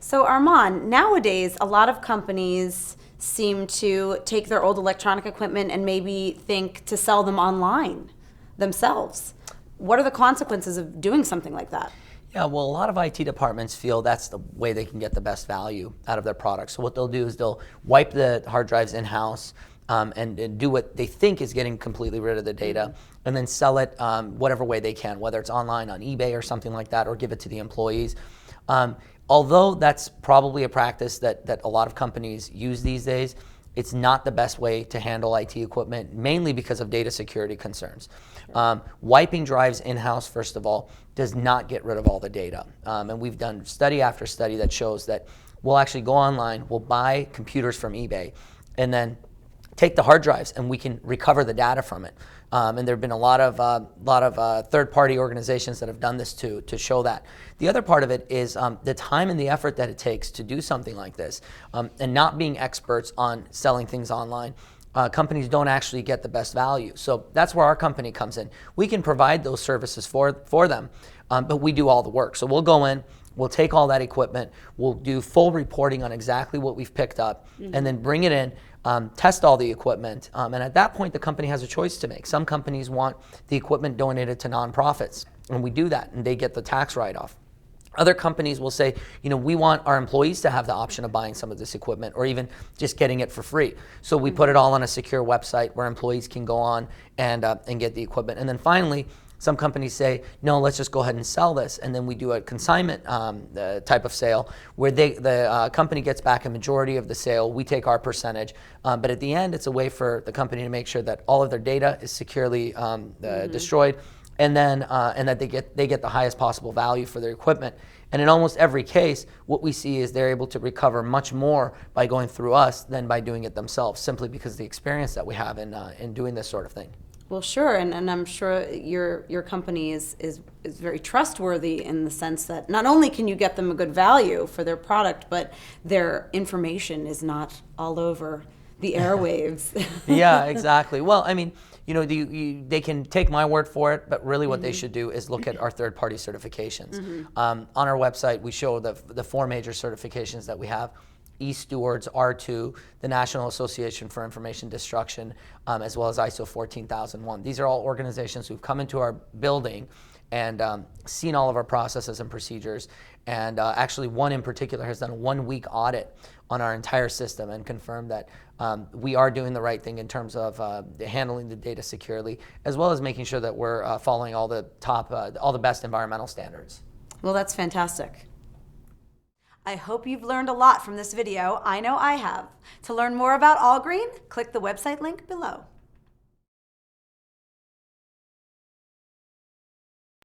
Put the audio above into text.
So Armand, nowadays a lot of companies seem to take their old electronic equipment and maybe think to sell them online themselves. What are the consequences of doing something like that? Yeah, well, a lot of IT departments feel that's the way they can get the best value out of their products. So what they'll do is they'll wipe the hard drives in-house and do what they think is getting completely rid of the data, and then sell it whatever way they can, whether it's online on eBay or something like that, or give it to the employees. Although that's probably a practice that a lot of companies use these days, it's not the best way to handle IT equipment, mainly because of data security concerns. Wiping drives in-house, first of all, does not get rid of all the data. And we've done study after study that shows that we'll actually go online, we'll buy computers from eBay, and then take the hard drives and we can recover the data from it. And there have been a lot of third-party organizations that have done this to show that. The other part of it is the time and the effort that it takes to do something like this. And not being experts on selling things online, companies don't actually get the best value. So that's where our company comes in. We can provide those services for them, but we do all the work. So we'll go in, we'll take all that equipment, we'll do full reporting on exactly what we've picked up, and then bring it in, test all the equipment, and at that point the company has a choice to make. Some companies want the equipment donated to nonprofits, and we do that, and they get the tax write-off. Other companies will say, we want our employees to have the option of buying some of this equipment or even just getting it for free. So we put it all on a secure website where employees can go on and get the equipment. And then finally, some companies say, no, let's just go ahead and sell this. And then we do a consignment type of sale where the company gets back a majority of the sale. We take our percentage. But at the end, it's a way for the company to make sure that all of their data is securely destroyed, and then that they get the highest possible value for their equipment. And in almost every case, what we see is they're able to recover much more by going through us than by doing it themselves, simply because of the experience that we have in doing this sort of thing. Well, sure, and I'm sure your company is very trustworthy in the sense that not only can you get them a good value for their product, but their information is not all over the airwaves. Yeah, exactly. Well, I mean, they can take my word for it, but really what they should do is look at our third-party certifications. On our website, we show the four major certifications that we have. eStewards, R2, the National Association for Information Destruction, as well as ISO 14001. These are all organizations who've come into our building and seen all of our processes and procedures. And actually one in particular has done a 1-week audit on our entire system and confirmed that we are doing the right thing in terms of handling the data securely, as well as making sure that we're following all the best environmental standards. Well, that's fantastic. I hope you've learned a lot from this video. I know I have. To learn more about Allgreen, click the website link below.